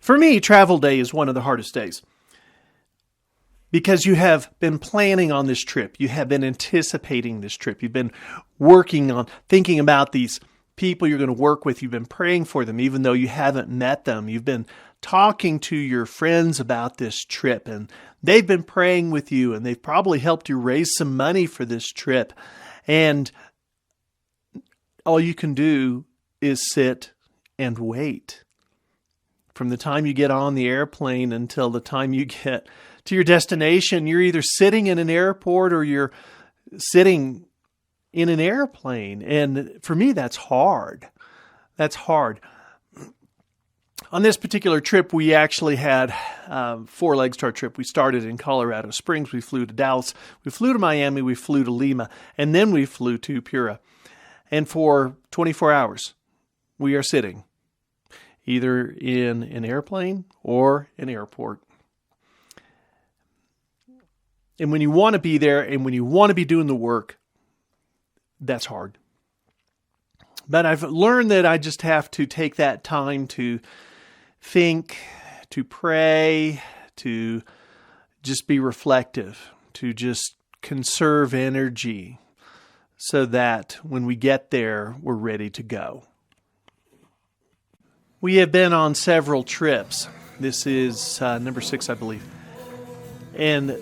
For me, travel day is one of the hardest days because you have been planning on this trip. You have been anticipating this trip. You've been working on thinking about these people you're going to work with. You've been praying for them even though you haven't met them. You've been talking to your friends about this trip, and they've been praying with you, and they've probably helped you raise some money for this trip. And all you can do is sit and wait. From the time you get on the airplane until the time you get to your destination, you're either sitting in an airport or you're sitting in an airplane. And for me, that's hard. That's hard. On this particular trip, we actually had 4 legs to our trip. We started in Colorado Springs. We flew to Dallas. We flew to Miami. We flew to Lima. And then we flew to Piura. And for 24 hours, we are sitting either in an airplane or an airport. And when you want to be there and when you want to be doing the work, that's hard. But I've learned that I just have to take that time to think, to pray, to just be reflective, to just conserve energy so that when we get there, we're ready to go. We have been on several trips. This is number 6, I believe. And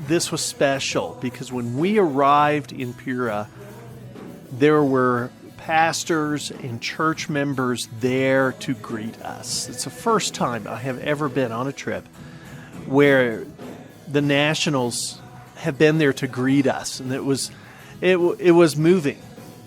this was special because when we arrived in Piura, there were pastors and church members there to greet us. It's the first time I have ever been on a trip where the nationals have been there to greet us. And it was moving.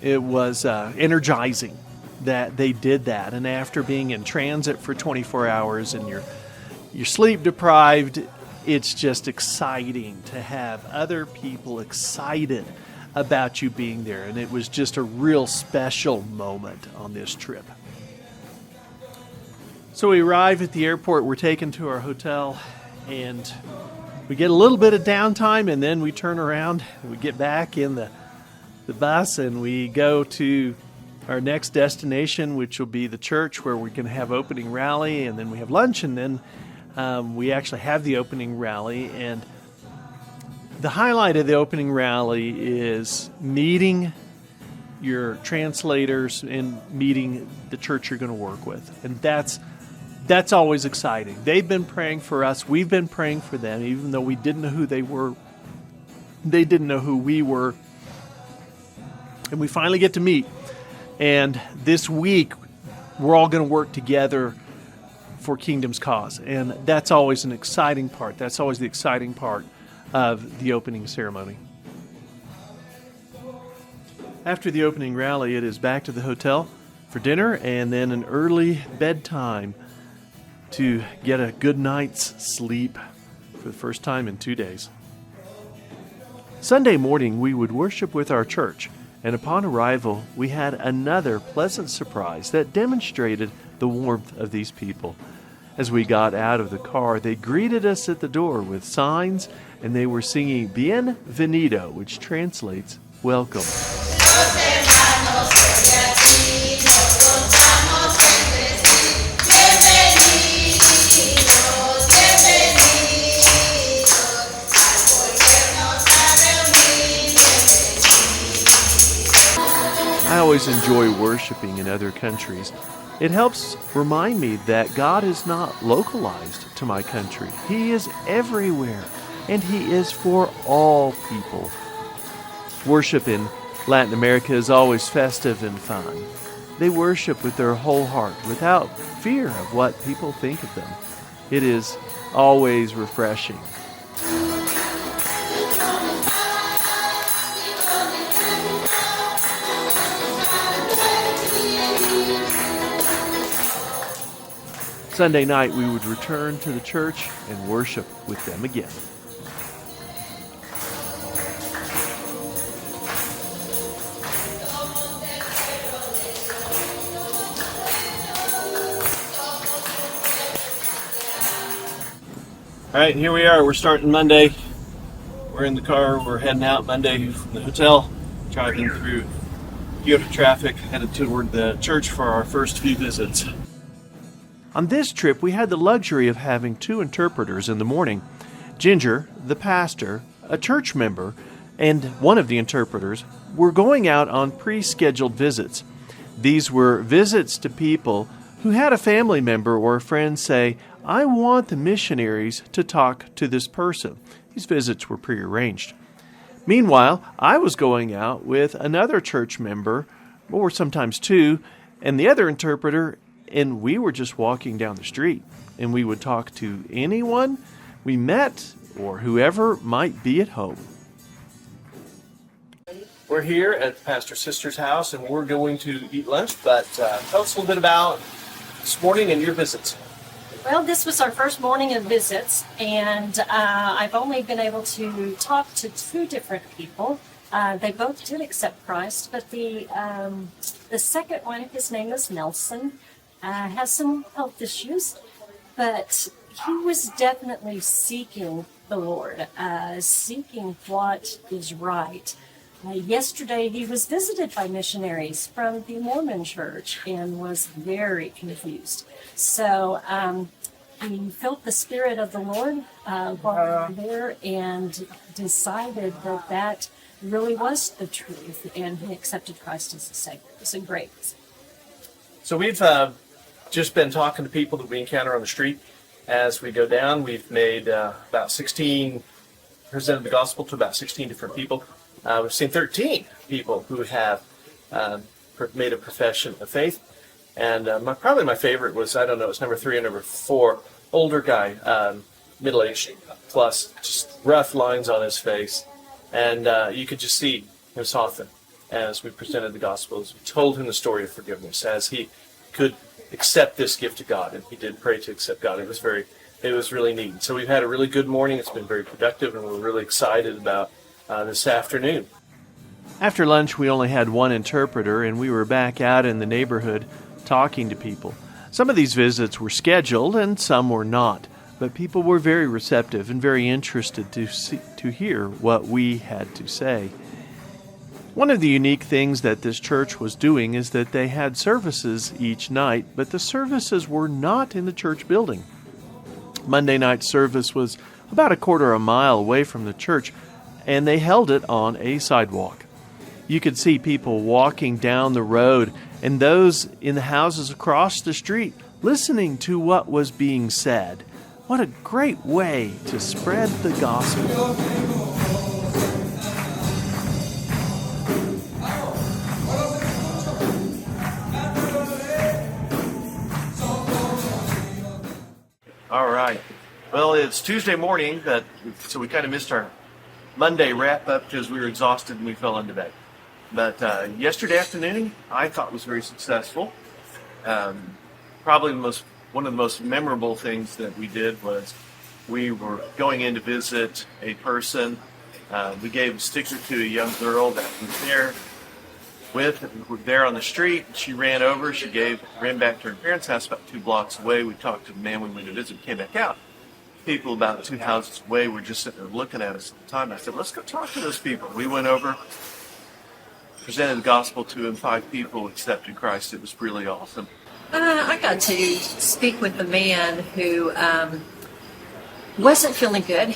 It was energizing that they did that. And after being in transit for 24 hours and you're sleep deprived, it's just exciting to have other people excited about you being there. And it was just a real special moment on this trip. So we arrive at the airport, we're taken to our hotel, and we get a little bit of downtime, and then we turn around and we get back in the bus and we go to our next destination, which will be the church where we're going to have opening rally, and then we have lunch, and then we actually have the opening rally. And the highlight of the opening rally is meeting your translators and meeting the church you're going to work with. And that's always exciting. They've been praying for us. We've been praying for them, even though we didn't know who they were. They didn't know who we were. And we finally get to meet. And this week, we're all going to work together for Kingdom's cause. And that's always an exciting part. That's always the exciting part of the opening ceremony. After the opening rally, it is back to the hotel for dinner and then an early bedtime to get a good night's sleep for the first time in 2 days. Sunday morning, we would worship with our church. And upon arrival, we had another pleasant surprise that demonstrated the warmth of these people. As we got out of the car, they greeted us at the door with signs, and they were singing Bienvenido, which translates, welcome. I always enjoy worshiping in other countries. It helps remind me that God is not localized to my country. He is everywhere, and He is for all people. Worship in Latin America is always festive and fun. They worship with their whole heart, without fear of what people think of them. It is always refreshing. Sunday night, we would return to the church and worship with them again. All right, here we are. We're starting Monday. We're in the car. We're heading out Monday from the hotel, driving through Piura traffic, headed toward the church for our first few visits. On this trip, we had the luxury of having 2 interpreters in the morning. Ginger, the pastor, a church member, and one of the interpreters were going out on pre-scheduled visits. These were visits to people who had a family member or a friend say, "I want the missionaries to talk to this person." These visits were prearranged. Meanwhile, I was going out with another church member, or sometimes 2, and the other interpreter, and we were just walking down the street, and we would talk to anyone we met or whoever might be at home. We're here at Pastor Sister's house, and we're going to eat lunch, but tell us a little bit about this morning and your visits. Well, this was our first morning of visits, and I've only been able to talk to 2 different people. They both did accept Christ, but the second one, his name is Nelson, has some health issues, but he was definitely seeking the Lord, seeking what is right. Yesterday, he was visited by missionaries from the Mormon church and was very confused. So he felt the Spirit of the Lord while there and decided that that really was the truth, and he accepted Christ as a Savior. It's a great. So we've just been talking to people that we encounter on the street as we go down. We've made presented the gospel to about 16 different people. We've seen 13 people who have made a profession of faith. And probably my favorite was, I don't know, it's number 3 and number 4, older guy, middle-aged plus, just rough lines on his face. And you could just see him soften as we presented the gospel, as we told him the story of forgiveness, as he could accept this gift of God. And he did pray to accept God. It was really neat. So we've had a really good morning. It's been very productive, and we're really excited about this afternoon. After lunch, we only had 1 interpreter, and we were back out in the neighborhood talking to people. Some of these visits were scheduled, and some were not, but people were very receptive and very interested to hear what we had to say. One of the unique things that this church was doing is that they had services each night, but the services were not in the church building. Monday night service was about a quarter of a mile away from the church, and they held it on a sidewalk. You could see people walking down the road and those in the houses across the street listening to what was being said. What a great way to spread the gospel. All right. Well, it's Tuesday morning, so we kind of missed our Monday wrap-up because we were exhausted and we fell into bed. But yesterday afternoon, I thought was very successful. Probably one of the most memorable things that we did was we were going in to visit a person. We gave a sticker to a young girl that was there on the street. She ran over. She ran back to her parents' house about 2 blocks away. We talked to the man we went to visit, came back out. People about 2 houses away were just sitting there looking at us at the time. I said, let's go talk to those people. We went over, presented the gospel to them. 5 people accepted Christ. It was really awesome. I got to speak with a man who wasn't feeling good,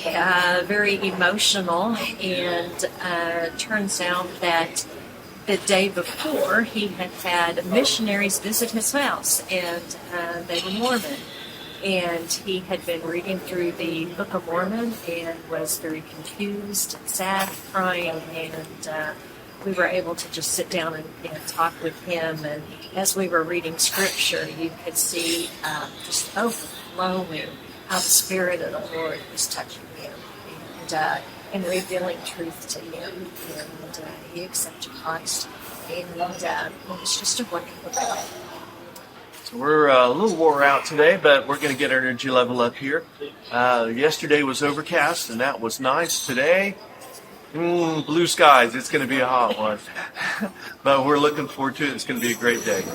very emotional, and turns out that the day before he had missionaries visit his house, and they were Mormon. And he had been reading through the Book of Mormon and was very confused, sad, crying, and we were able to just sit down and talk with him. And as we were reading Scripture, you could see just overflowing how the Spirit of the Lord was touching him and revealing truth to him. And he accepted Christ, and it was just a wonderful day. We're a little wore out today, but we're going to get our energy level up here. Yesterday was overcast, and that was nice. Today, blue skies. It's going to be a hot one. But we're looking forward to it. It's going to be a great day.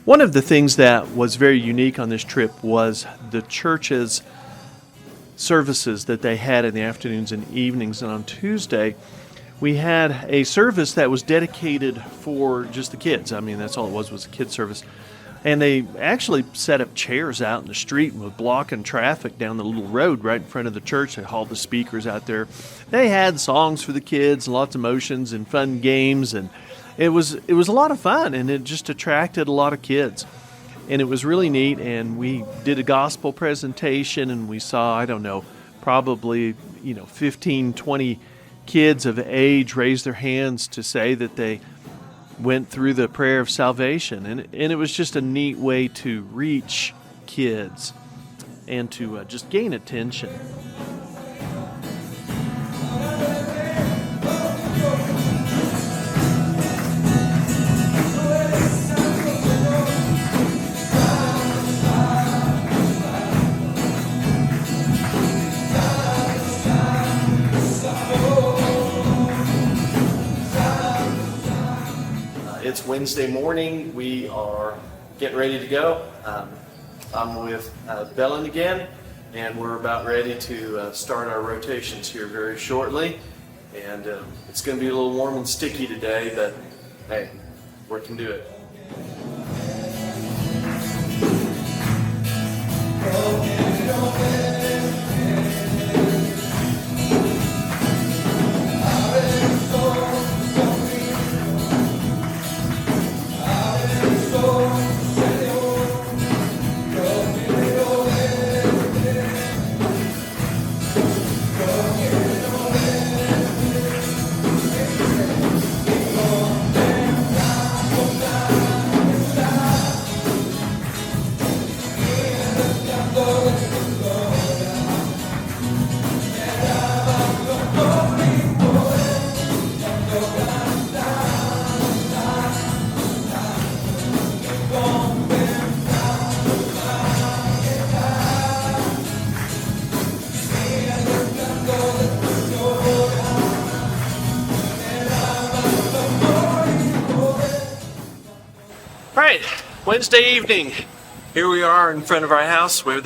One of the things that was very unique on this trip was the church's services that they had in the afternoons and evenings. And on Tuesday, we had a service that was dedicated for just the kids. I mean, that's all it was a kids service. And they actually set up chairs out in the street and were blocking traffic down the little road right in front of the church. They hauled the speakers out there. They had songs for the kids, lots of motions and fun games, and it was a lot of fun, and it just attracted a lot of kids. And it was really neat, and we did a gospel presentation, and we saw, I don't know, probably 15, 20 kids of age raise their hands to say that they went through the prayer of salvation. And it was just a neat way to reach kids and to just gain attention. It's Wednesday morning. We are getting ready to go. I'm with Belen again, and we're about ready to start our rotations here very shortly. And it's going to be a little warm and sticky today, but hey, we can do it. Right, Wednesday evening. Here we are in front of our house where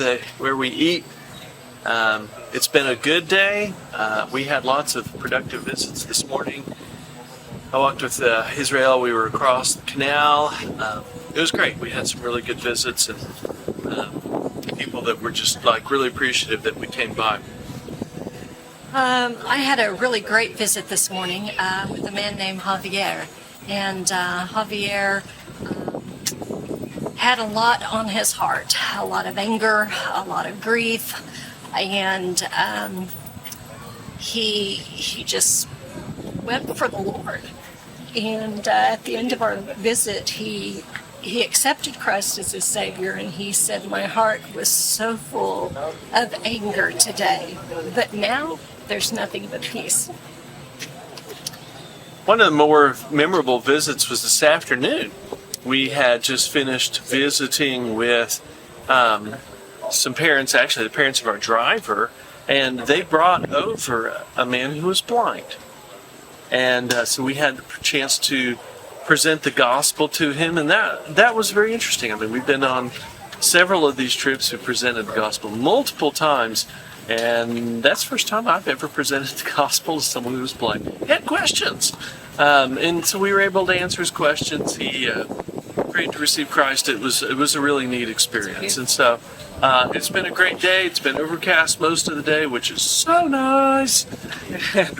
we eat. It's been a good day. We had lots of productive visits this morning. I walked with Israel. We were across the canal. It was great. We had some really good visits and people that were just really appreciative that we came by. I had a really great visit this morning with a man named Javier. And Javier had a lot on his heart, a lot of anger, a lot of grief, and he just wept for the Lord. And at the end of our visit, he accepted Christ as his Savior, and he said, "My heart was so full of anger today, but now there's nothing but peace." One of the more memorable visits was this afternoon. We had just finished visiting with some parents, actually the parents of our driver, and they brought over a man who was blind. And so we had the chance to present the gospel to him, and that was very interesting. I mean, we've been on several of these trips. We presented the gospel multiple times, and that's the first time I've ever presented the gospel to someone who was blind. He had questions, and so we were able to answer his questions. He prayed to receive Christ. It was a really neat experience, and so it's been a great day. It's been overcast most of the day, which is so nice, and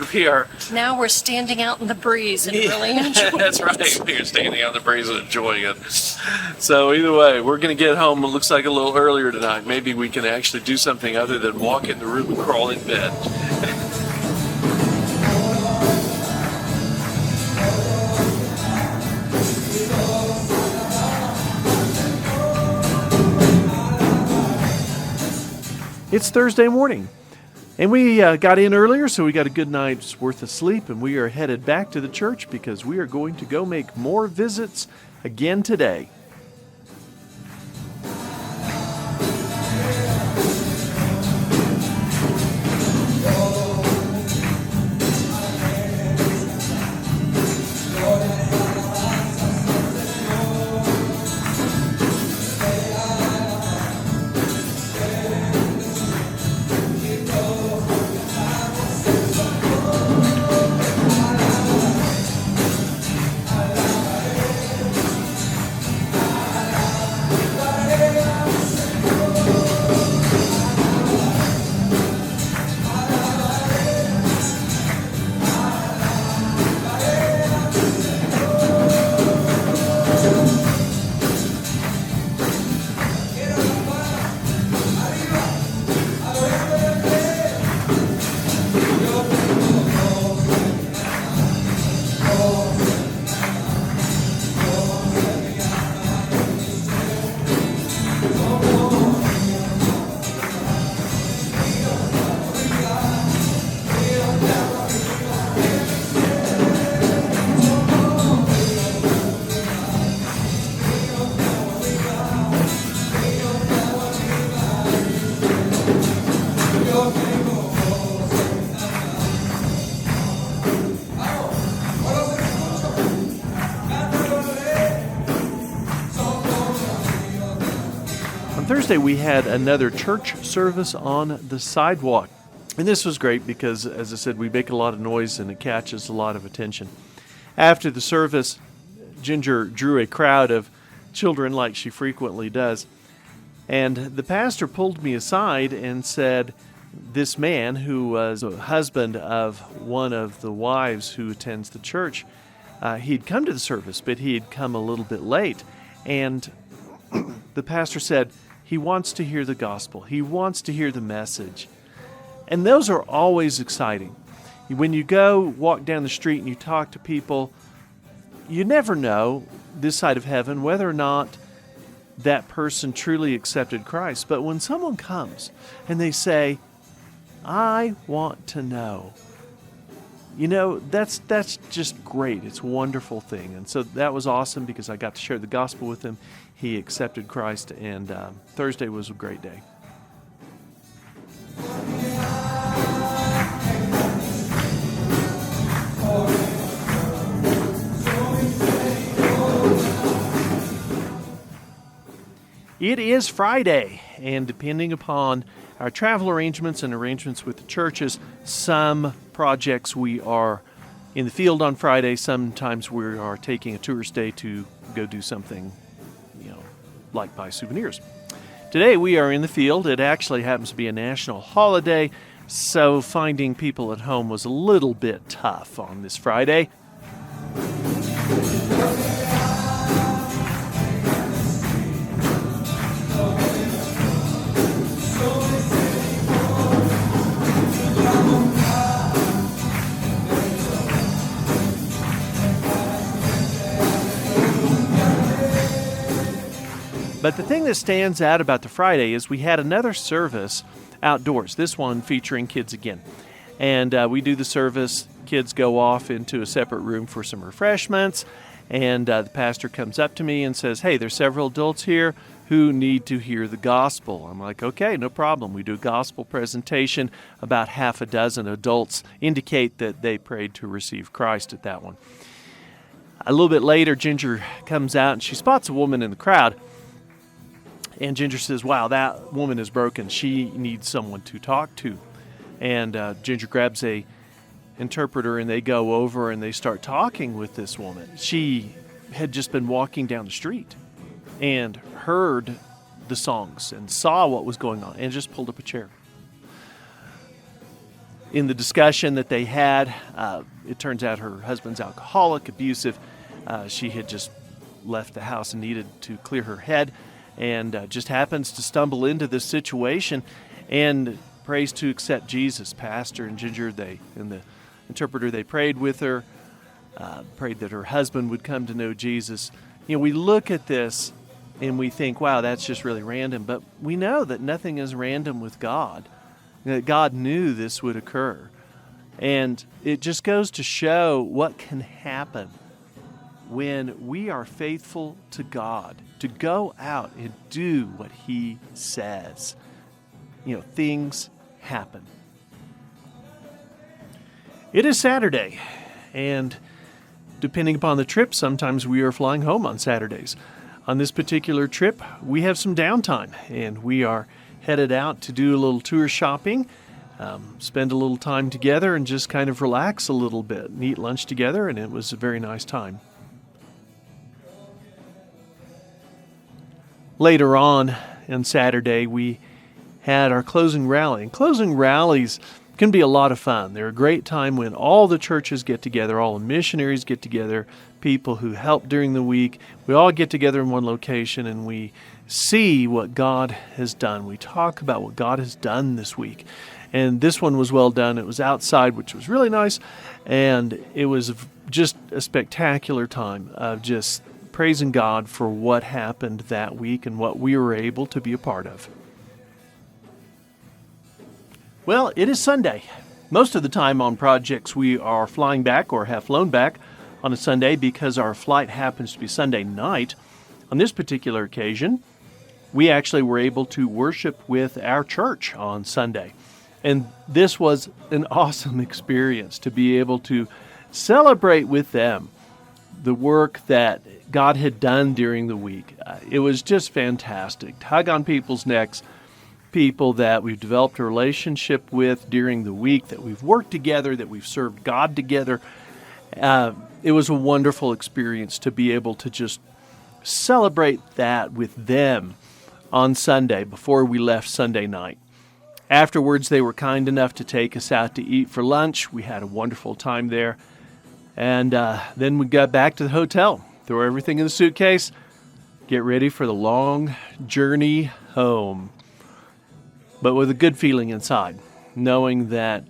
now we're standing out in the breeze and really enjoying That's right. We're standing out in the breeze and enjoying it. So either way, we're going to get home. It looks like a little earlier tonight. Maybe we can actually do something other than walk in the room and crawl in bed. It's Thursday morning, and we got in earlier, so we got a good night's worth of sleep, and we are headed back to the church because we are going to go make more visits again today. Thursday, we had another church service on the sidewalk. And this was great because, as I said, we make a lot of noise and it catches a lot of attention. After the service, Ginger drew a crowd of children like she frequently does. And the pastor pulled me aside and said, this man, who was a husband of one of the wives who attends the church, he'd come to the service, but he had come a little bit late. And the pastor said, he wants to hear the gospel. He wants to hear the message. And those are always exciting. When you go walk down the street and you talk to people, you never know this side of heaven whether or not that person truly accepted Christ. But when someone comes and they say, I want to know, that's just great. It's a wonderful thing. And so that was awesome because I got to share the gospel with him. He accepted Christ, and Thursday was a great day. It is Friday, and depending upon our travel arrangements and arrangements with the churches, some projects we are in the field on Friday. Sometimes we are taking a tourist day to go do something, like buy souvenirs. Today we are in the field. It actually happens to be a national holiday, so finding people at home was a little bit tough on this Friday. But the thing that stands out about the Friday is we had another service outdoors, this one featuring kids again. And we do the service, kids go off into a separate room for some refreshments, and the pastor comes up to me and says, hey, there's several adults here who need to hear the gospel. I'm like, okay, no problem. We do a gospel presentation. About half a dozen adults indicate that they prayed to receive Christ at that one. A little bit later, Ginger comes out and she spots a woman in the crowd. And Ginger says, wow, that woman is broken. She needs someone to talk to. And Ginger grabs a interpreter and they go over and they start talking with this woman. She had just been walking down the street and heard the songs and saw what was going on and just pulled up a chair. In the discussion that they had, it turns out her husband's alcoholic, abusive. She had just left the house and needed to clear her head. And just happens to stumble into this situation and prays to accept Jesus. Pastor and Ginger, and the interpreter, they prayed with her, prayed that her husband would come to know Jesus. We look at this and we think, wow, that's just really random. But we know that nothing is random with God, that God knew this would occur. And it just goes to show what can happen when we are faithful to God, to go out and do what He says. Things happen. It is Saturday, and depending upon the trip, sometimes we are flying home on Saturdays. On this particular trip, we have some downtime, and we are headed out to do a little tour shopping, spend a little time together, and just kind of relax a little bit, and eat lunch together, and it was a very nice time. Later on Saturday, we had our closing rally. And closing rallies can be a lot of fun. They're a great time when all the churches get together, all the missionaries get together, people who help during the week. We all get together in one location and we see what God has done. We talk about what God has done this week. And this one was well done. It was outside, which was really nice. And it was just a spectacular time of just praising God for what happened that week and what we were able to be a part of. Well, it is Sunday. Most of the time on projects we are flying back or have flown back on a Sunday because our flight happens to be Sunday night. On this particular occasion, we actually were able to worship with our church on Sunday. And this was an awesome experience to be able to celebrate with them the work that God had done during the week. It was just fantastic. Tug on people's necks, people that we've developed a relationship with during the week, that we've worked together, that we've served God together. It was a wonderful experience to be able to just celebrate that with them on Sunday before we left Sunday night. Afterwards, they were kind enough to take us out to eat for lunch. We had a wonderful time there. And then we got back to the hotel, throw everything in the suitcase, get ready for the long journey home. But with a good feeling inside, knowing that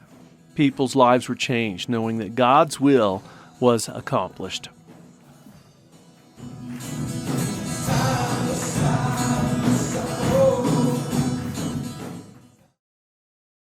people's lives were changed, knowing that God's will was accomplished.